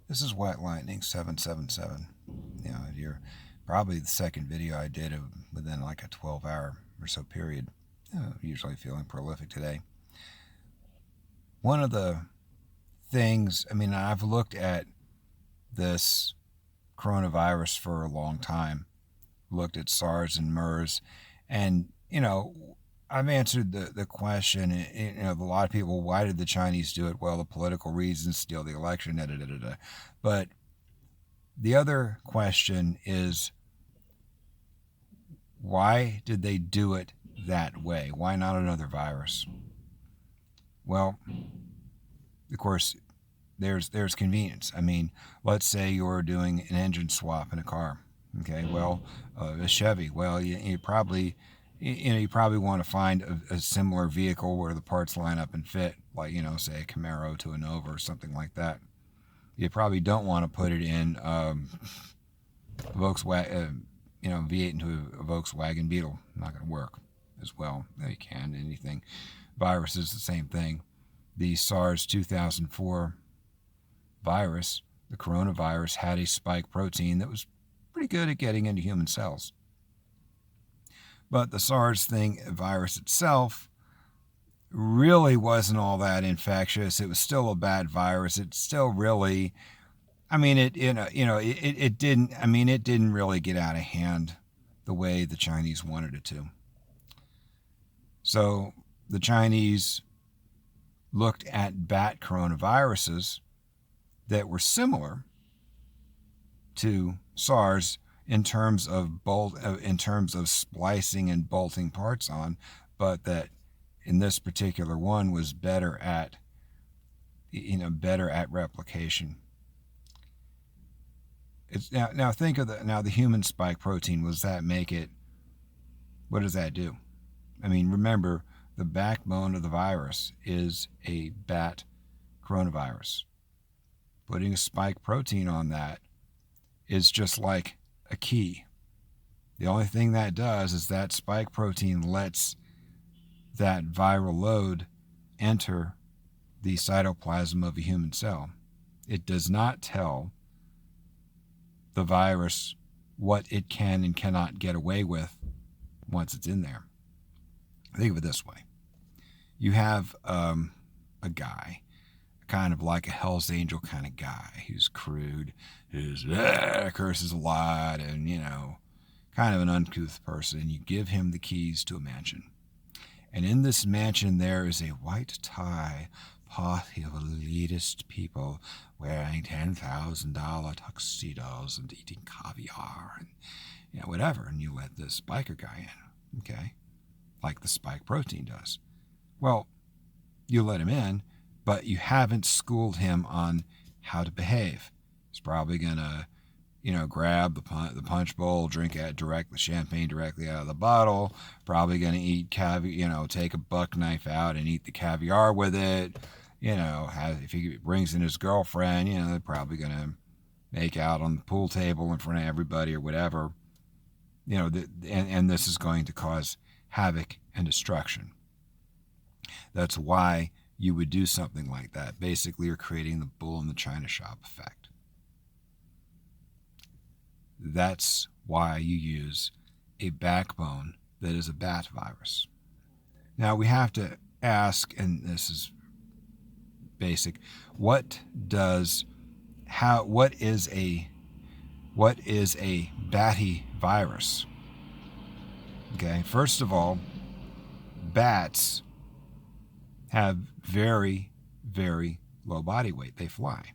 This is White Lightning 777. You're probably the second video I did within like a 12-hour or so period. Usually feeling prolific today. One of the things, I've looked at this coronavirus for a long time, looked at SARS and MERS, and, I've answered the question, a lot of people, why did the Chinese do it? Well, the political reasons, steal the election, da, da, da, da. But the other question is, why did they do it that way? Why not another virus? Well, of course, there's convenience. Let's say you're doing an engine swap in a car. Okay, well, a Chevy. Well, you probably want to find a similar vehicle where the parts line up and fit, like say a Camaro to a Nova or something like that. You probably don't want to put it in Volkswagen, V8 into a Volkswagen Beetle. Not going to work as well. No, you can. Anything. Virus is the same thing. The SARS 2004 virus, the coronavirus, had a spike protein that was pretty good at getting into human cells. But the SARS virus itself really wasn't all that infectious. It was still a bad virus. It still really, it didn't really get out of hand the way the Chinese wanted it to. So the Chinese looked at bat coronaviruses that were similar to SARS in terms of splicing and bolting parts on, but that in this particular one was better at replication. It's now think of the human spike protein. What does that do? Remember, the backbone of the virus is a bat coronavirus. Putting a spike protein on that is just like a key. The only thing that does is that spike protein lets that viral load enter the cytoplasm of a human cell. It does not tell the virus what it can and cannot get away with once it's in there. Think of it this way. You have a guy, kind of like a Hell's Angel kind of guy, who's crude, who's curses a lot, and, kind of an uncouth person. You give him the keys to a mansion. And in this mansion, there is a white tie party of elitist people wearing $10,000 tuxedos and eating caviar and, whatever. And you let this biker guy in, okay? Like the spike protein does. Well, you let him in, but you haven't schooled him on how to behave. He's probably going to, grab the punch bowl, drink the champagne directly out of the bottle, probably going to eat caviar, take a buck knife out and eat the caviar with it. If he brings in his girlfriend, they're probably going to make out on the pool table in front of everybody or whatever. And this is going to cause havoc and destruction. That's why you would do something like that. Basically, you're creating the bull in the china shop effect. That's why you use a backbone that is a bat virus. Now we have to ask, and this is basic, what is a Batty virus? Okay, first of all, bats have very, very low body weight. They fly.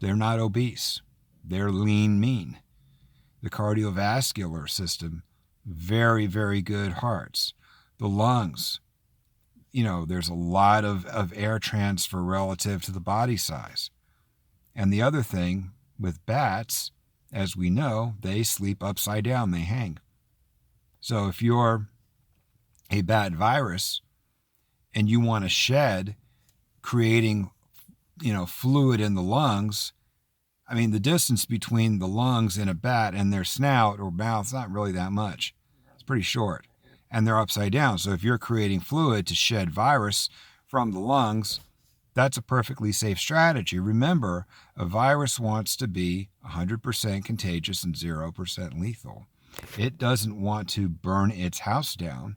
They're not obese. They're lean, mean. The cardiovascular system, very, very good hearts. The lungs, there's a lot of air transfer relative to the body size. And the other thing with bats, as we know, they sleep upside down. They hang. So if you're a bat virus and you want to shed, creating, fluid in the lungs, the distance between the lungs in a bat and their snout or mouth is not really that much. It's pretty short. And they're upside down. So if you're creating fluid to shed virus from the lungs, that's a perfectly safe strategy. Remember, a virus wants to be 100% contagious and 0% lethal. It doesn't want to burn its house down.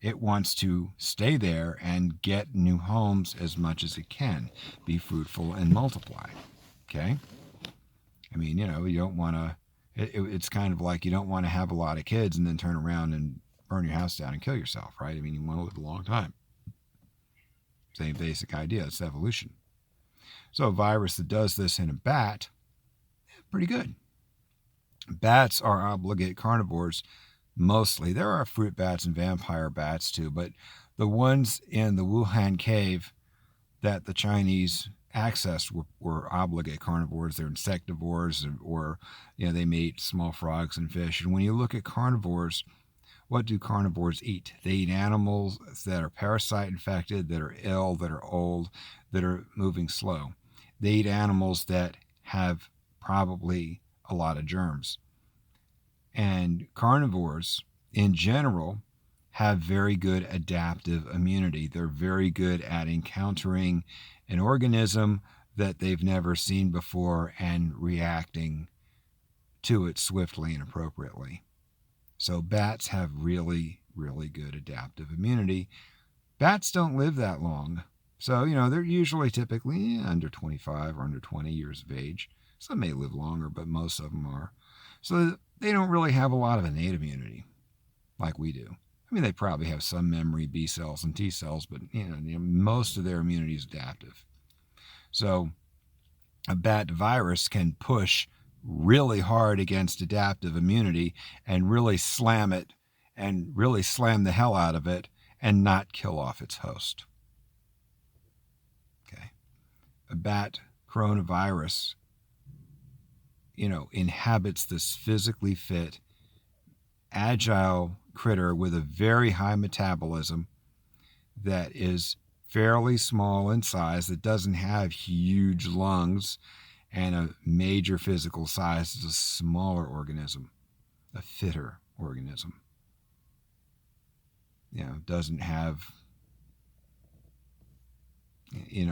It wants to stay there and get new homes as much as it can, be fruitful and multiply. Okay? I mean, you don't want to, it's kind of like you don't want to have a lot of kids and then turn around and burn your house down and kill yourself, right? I mean, you want to live a long time. Same basic idea. It's evolution. So a virus that does this in a bat, pretty good. Bats are obligate carnivores mostly. There are fruit bats and vampire bats too, but the ones in the Wuhan cave that the Chinese accessed were obligate carnivores. They're insectivores, or they ate small frogs and fish. And when you look at carnivores, what do carnivores eat? They eat animals that are parasite infected, that are ill, that are old, that are moving slow. They eat animals that have probably a lot of germs. And carnivores, in general, have very good adaptive immunity. They're very good at encountering an organism that they've never seen before and reacting to it swiftly and appropriately. So bats have really, really good adaptive immunity. Bats don't live that long. So, they're usually typically under 25 or under 20 years of age. Some may live longer, but most of them are. So they don't really have a lot of innate immunity like we do. I mean, they probably have some memory, B cells and T cells, but most of their immunity is adaptive. So a bat virus can push really hard against adaptive immunity and really slam it and really slam the hell out of it and not kill off its host. Okay. A bat coronavirus, inhabits this physically fit, agile critter with a very high metabolism that is fairly small in size, that doesn't have huge lungs and a major physical size. It's a smaller organism, a fitter organism. Doesn't have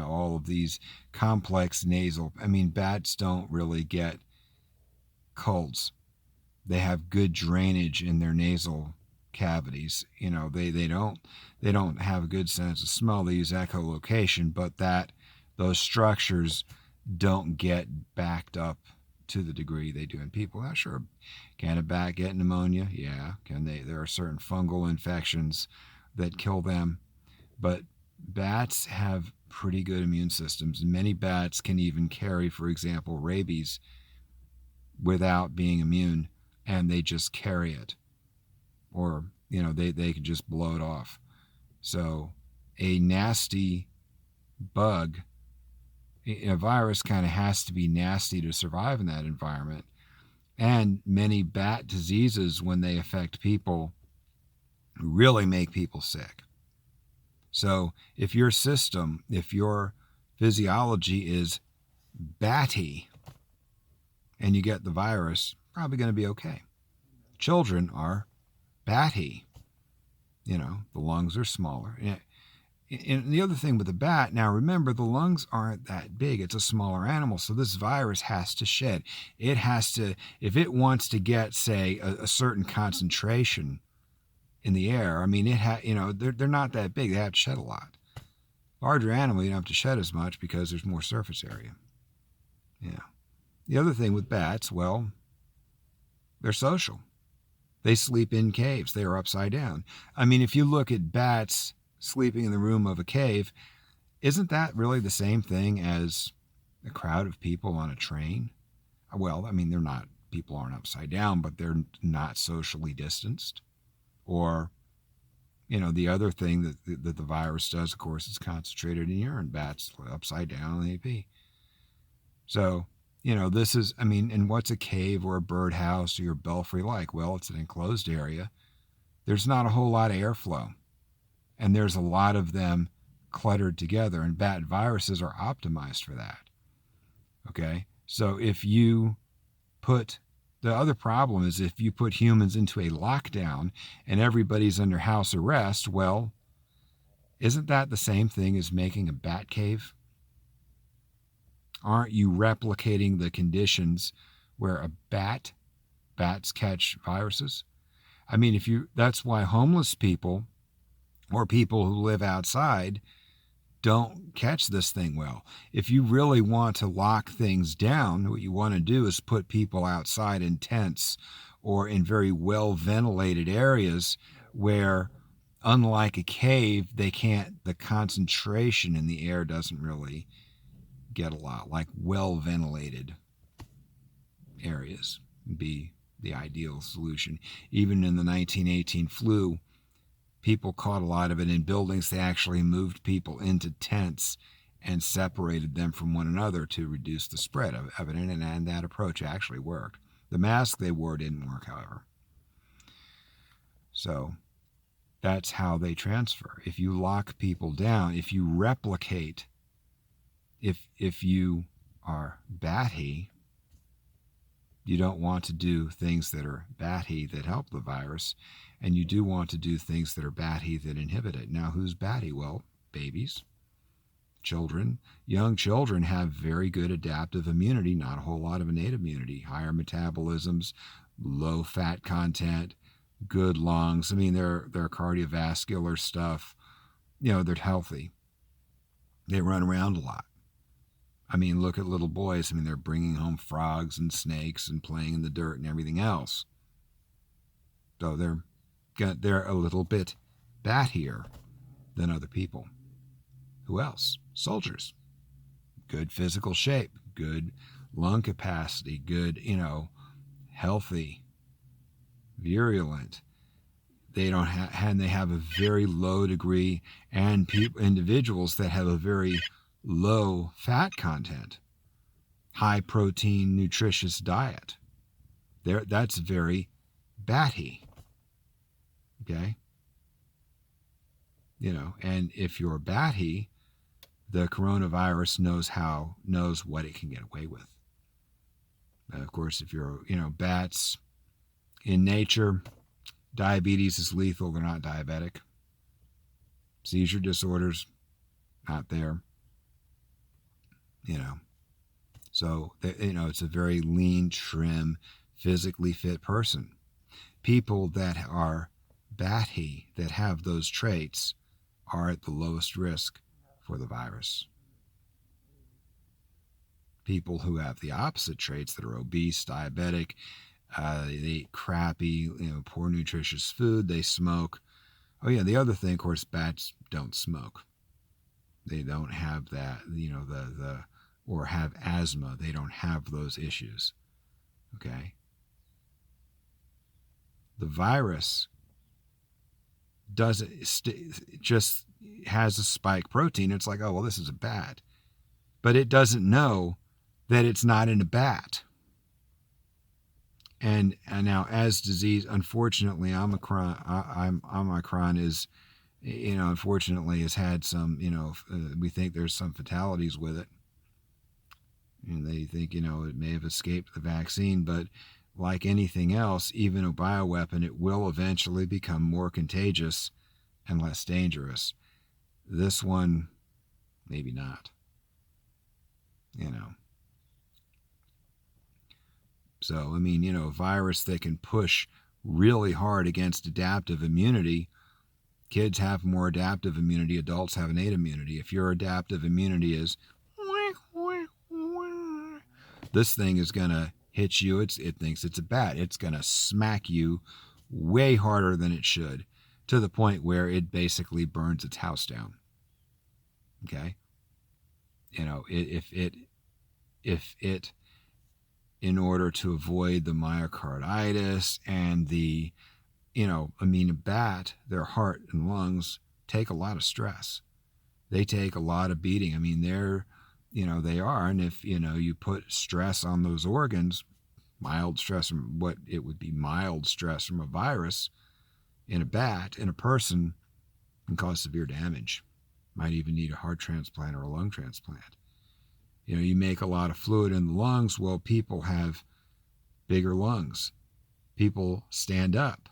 all of these complex nasal. I mean, bats don't really get colds. They have good drainage in their nasal cavities. They don't have a good sense of smell. They use echolocation, but those structures don't get backed up to the degree they do in people. Now, sure, can a bat get pneumonia? Yeah. There are certain fungal infections that kill them, but bats have pretty good immune systems. Many bats can even carry, for example, rabies without being immune, and they just carry it, or they can just blow it off. So a nasty bug, a virus, kind of has to be nasty to survive in that environment. And many bat diseases, when they affect people, really make people sick. So if your system, if your physiology is batty and you get the virus, probably going to be okay. Children are batty. The lungs are smaller. And the other thing with the bat, now remember, the lungs aren't that big. It's a smaller animal, so this virus has to shed. It has to, if it wants to get, say, a certain concentration in the air, I mean, they're not that big. They have to shed a lot. Larger animal, you don't have to shed as much because there's more surface area. The other thing with bats, well, they're social. They sleep in caves. They are upside down. I mean, if you look at bats sleeping in the room of a cave, isn't that really the same thing as a crowd of people on a train? Well, I mean, people aren't upside down, but they're not socially distanced. Or, the other thing that the virus does, of course, is concentrated in urine. Bats upside down and they pee. So, this is, and what's a cave or a birdhouse or your belfry like? Well, it's an enclosed area. There's not a whole lot of airflow. And there's a lot of them cluttered together, and bat viruses are optimized for that. Okay? So if you put, the other problem is if you put humans into a lockdown and everybody's under house arrest, well, isn't that the same thing as making a bat cave? aren't you replicating the conditions where bats catch viruses? I mean, that's why homeless people or people who live outside don't catch this thing well. If you really want to lock things down, what you want to do is put people outside in tents or in very well ventilated areas where, unlike a cave, the concentration in the air doesn't really get a lot, like well ventilated areas would be the ideal solution. Even in the 1918 flu, people caught a lot of it in buildings. They actually moved people into tents and separated them from one another to reduce the spread of it, and that approach actually worked. The mask they wore didn't work, however. So that's how they transfer. If you lock people down, if you replicate, if you are Batty, you don't want to do things that are Batty that help the virus, and you do want to do things that are Batty that inhibit it. Now, who's Batty? Well, babies, children. Young children have very good adaptive immunity, not a whole lot of innate immunity, higher metabolisms, low fat content, good lungs. I mean, their cardiovascular stuff, they're healthy. They run around a lot. I mean, look at little boys. I mean, they're bringing home frogs and snakes and playing in the dirt and everything else. So they're a little bit battier than other people. Who else? Soldiers. Good physical shape, good lung capacity, good, healthy, virulent. They don't have, and they have a very low degree, and individuals that have a very low fat content, high protein, nutritious diet. That's very Batty. Okay? And if you're Batty, the coronavirus knows what it can get away with. Of course, if you're, bats in nature, diabetes is lethal. They're not diabetic. Seizure disorders, not there. So, it's a very lean, trim, physically fit person. People that are Batty, that have those traits, are at the lowest risk for the virus. People who have the opposite traits, that are obese, diabetic, they eat crappy, poor nutritious food, they smoke. Oh yeah, the other thing, of course, bats don't smoke. They don't have that, or have asthma. They don't have those issues. Okay? The virus just has a spike protein. It's like, oh, well, this is a bat. But it doesn't know that it's not in a bat. And now, as disease, unfortunately, Omicron is, unfortunately has had some, we think there's some fatalities with it. And they think, it may have escaped the vaccine, but like anything else, even a bioweapon, it will eventually become more contagious and less dangerous. This one, maybe not. So, I mean, a virus that can push really hard against adaptive immunity. Kids have more adaptive immunity. Adults have innate immunity. If your adaptive immunity is, this thing is going to hit you. It thinks it's a bat. It's going to smack you way harder than it should, to the point where it basically burns its house down. Okay? If it, in order to avoid the myocarditis and the, a bat, their heart and lungs take a lot of stress. They take a lot of beating. I mean, they are. And if, you put stress on those organs, mild stress from what it would be mild stress from a virus in a bat, in a person, can cause severe damage. Might even need a heart transplant or a lung transplant. You make a lot of fluid in the lungs. Well, people have bigger lungs. People stand up.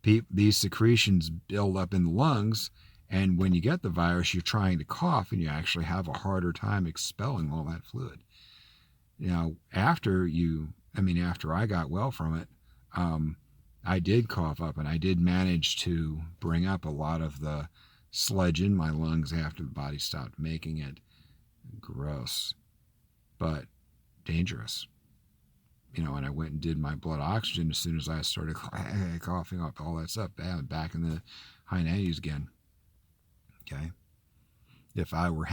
These secretions build up in the lungs, and when you get the virus, you're trying to cough, and you actually have a harder time expelling all that fluid. after I got well from it, I did cough up, and I did manage to bring up a lot of the sludge in my lungs after the body stopped making it. Gross, but dangerous. And I went and did my blood oxygen as soon as I started coughing up all that stuff. Back in the high 90s again. Okay. If I were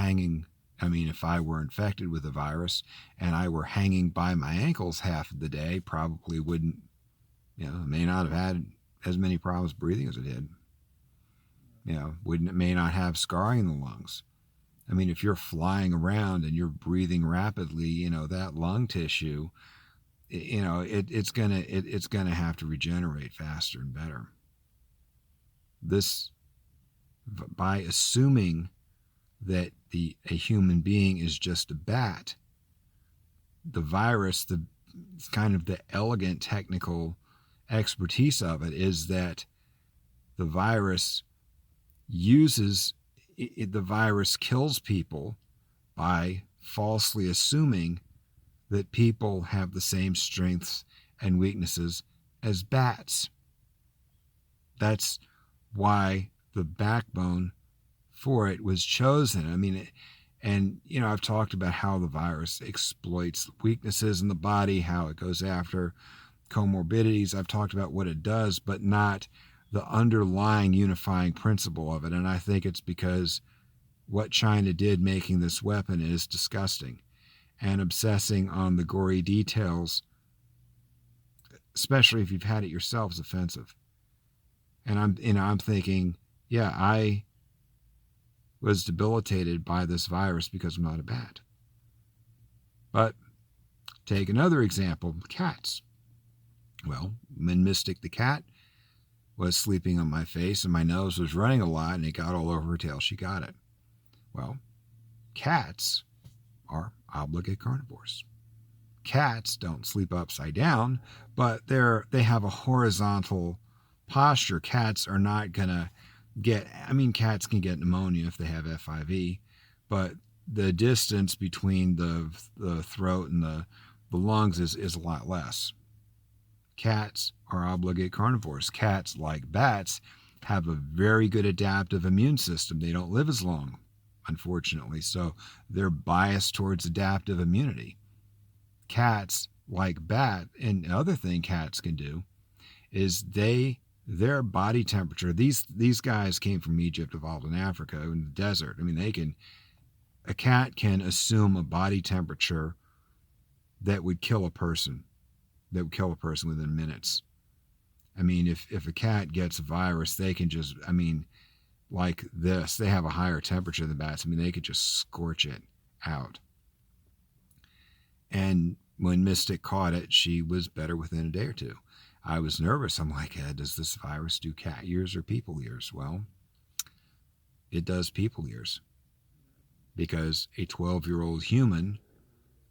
infected with the virus and I were hanging by my ankles half of the day, probably wouldn't, may not have had as many problems breathing as I did. May not have scarring in the lungs. If you're flying around and you're breathing rapidly, that lung tissue, it's gonna have to regenerate faster and better. This, by assuming that a human being is just a bat, the virus, the kind of the elegant technical expertise of it is that the virus kills people by falsely assuming that people have the same strengths and weaknesses as bats. That's why the backbone for it was chosen. I've talked about how the virus exploits weaknesses in the body, how it goes after comorbidities. I've talked about what it does, but not the underlying unifying principle of it. And I think it's because what China did making this weapon is disgusting, and obsessing on the gory details, especially if you've had it yourself, is offensive. And I'm thinking, I was debilitated by this virus because I'm not a bat. But take another example, cats. Well, when Mystic the cat was sleeping on my face and my nose was running a lot and it got all over her tail, she got it. Well, cats are obligate carnivores. Cats don't sleep upside down, but they have a horizontal posture. Cats are not gonna cats can get pneumonia if they have FIV, but the distance between the throat and the lungs is a lot less. Cats are obligate carnivores. Cats, like bats, have a very good adaptive immune system. They don't live as long, unfortunately, so they're biased towards adaptive immunity. Cats, like bat, and other thing cats can do is their body temperature, these guys came from Egypt, evolved in Africa, in the desert. A cat can assume a body temperature that would kill a person within minutes. If a cat gets a virus, they can just, like this, they have a higher temperature than bats. They could just scorch it out. And when Mystic caught it, she was better within a day or two. I was nervous. I'm like, does this virus do cat ears or people ears? Well, it does people ears, because a 12-year-old human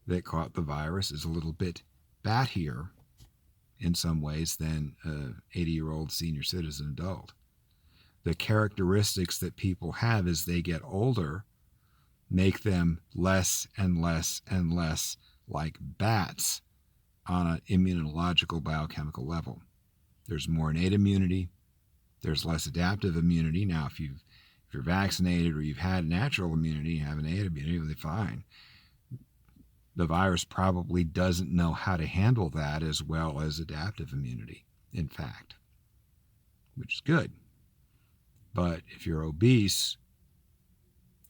that caught the virus is a little bit battier in some ways than an 80-year-old senior citizen adult. The characteristics that people have as they get older make them less and less and less like bats on an immunological biochemical level. There's more innate immunity. There's less adaptive immunity. Now, if you're vaccinated or you've had natural immunity, you have innate immunity, they're fine. The virus probably doesn't know how to handle that as well as adaptive immunity, in fact, which is good. But if you're obese,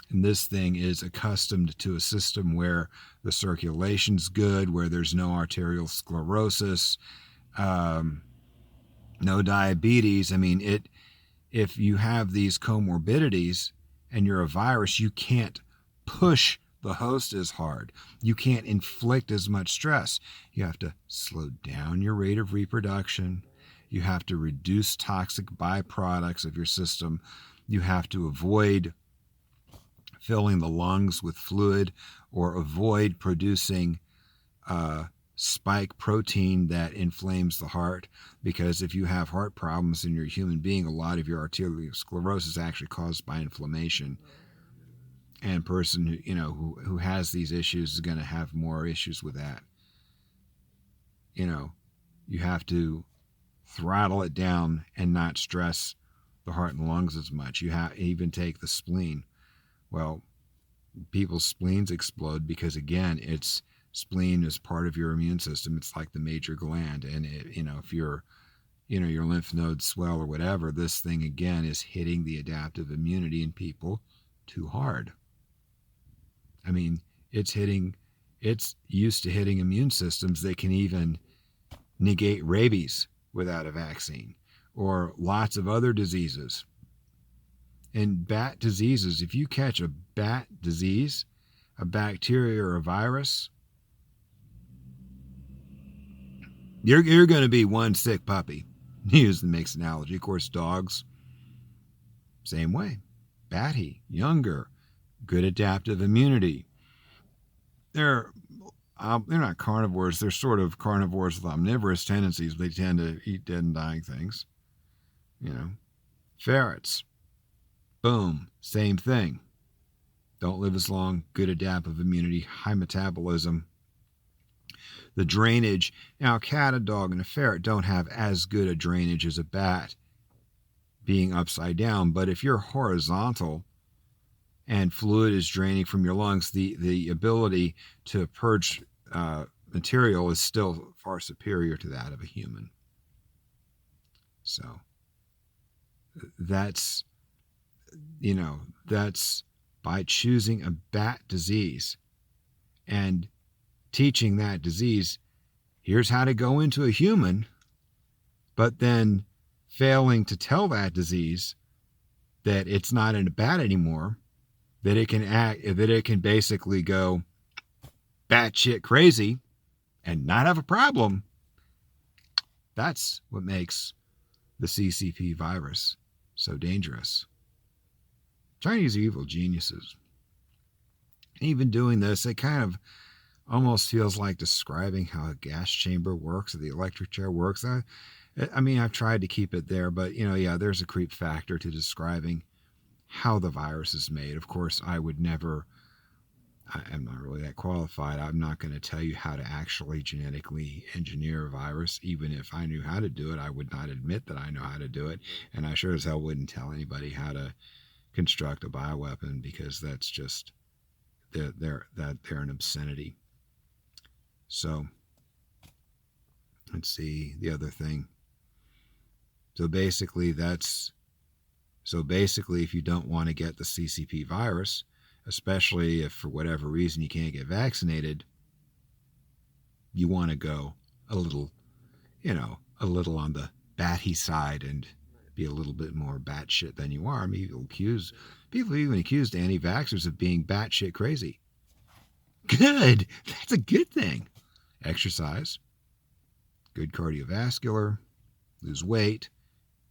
and this thing is accustomed to a system where the circulation's good, where there's no arterial sclerosis, no diabetes. If you have these comorbidities and you're a virus, you can't push the host as hard. You can't inflict as much stress. You have to slow down your rate of reproduction. You have to reduce toxic byproducts of your system. You have to avoid filling the lungs with fluid, or avoid producing spike protein that inflames the heart, because if you have heart problems and you're a human being, a lot of your arterial sclerosis is actually caused by inflammation. And a person who, who has these issues is going to have more issues with that. You have to throttle it down and not stress the heart and lungs as much. You have even take the spleen. Well, people's spleens explode because, again, spleen is part of your immune system. It's like the major gland, and if your lymph nodes swell or whatever, this thing again is hitting the adaptive immunity in people too hard. I mean, it's used to hitting immune systems that can even negate rabies without a vaccine, or lots of other diseases. And bat diseases, if you catch a bat disease, a bacteria or a virus, you're going to be one sick puppy. Use the mixed analogy. Of course, dogs, same way. Batty, younger, good adaptive immunity. They're not carnivores. They're sort of carnivores with omnivorous tendencies. They tend to eat dead and dying things. Ferrets, boom, same thing. Don't live as long, good adaptive immunity, high metabolism. The drainage, now a cat, a dog, and a ferret don't have as good a drainage as a bat being upside down, but if you're horizontal and fluid is draining from your lungs, the ability to purge material is still far superior to that of a human. So that's by choosing a bat disease and teaching that disease, here's how to go into a human, but then failing to tell that disease that it's not in a bat anymore, that it can basically go batshit crazy and not have a problem. That's what makes the CCP virus so dangerous. Chinese are evil geniuses. Even doing this, it kind of almost feels like describing how a gas chamber works or the electric chair works. I mean, I've tried to keep it there, but, there's a creep factor to describing how the virus is made. Of course, I'm not really that qualified. I'm not going to tell you how to actually genetically engineer a virus. Even if I knew how to do it, I would not admit that I know how to do it. And I sure as hell wouldn't tell anybody how to construct a bioweapon, because that's just, they're an obscenity. So let's see the other thing. So basically, if you don't want to get the CCP virus, especially if for whatever reason you can't get vaccinated, you want to go a little on the batty side and be a little bit more batshit than you are. I mean, people even accused anti-vaxxers of being batshit crazy. Good. That's a good thing. Exercise, good cardiovascular, lose weight,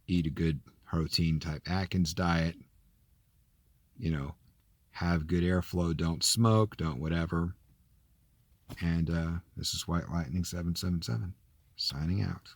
eat a good protein type Atkins diet, have good airflow, don't smoke, don't whatever. And this is White Lightning 777 signing out.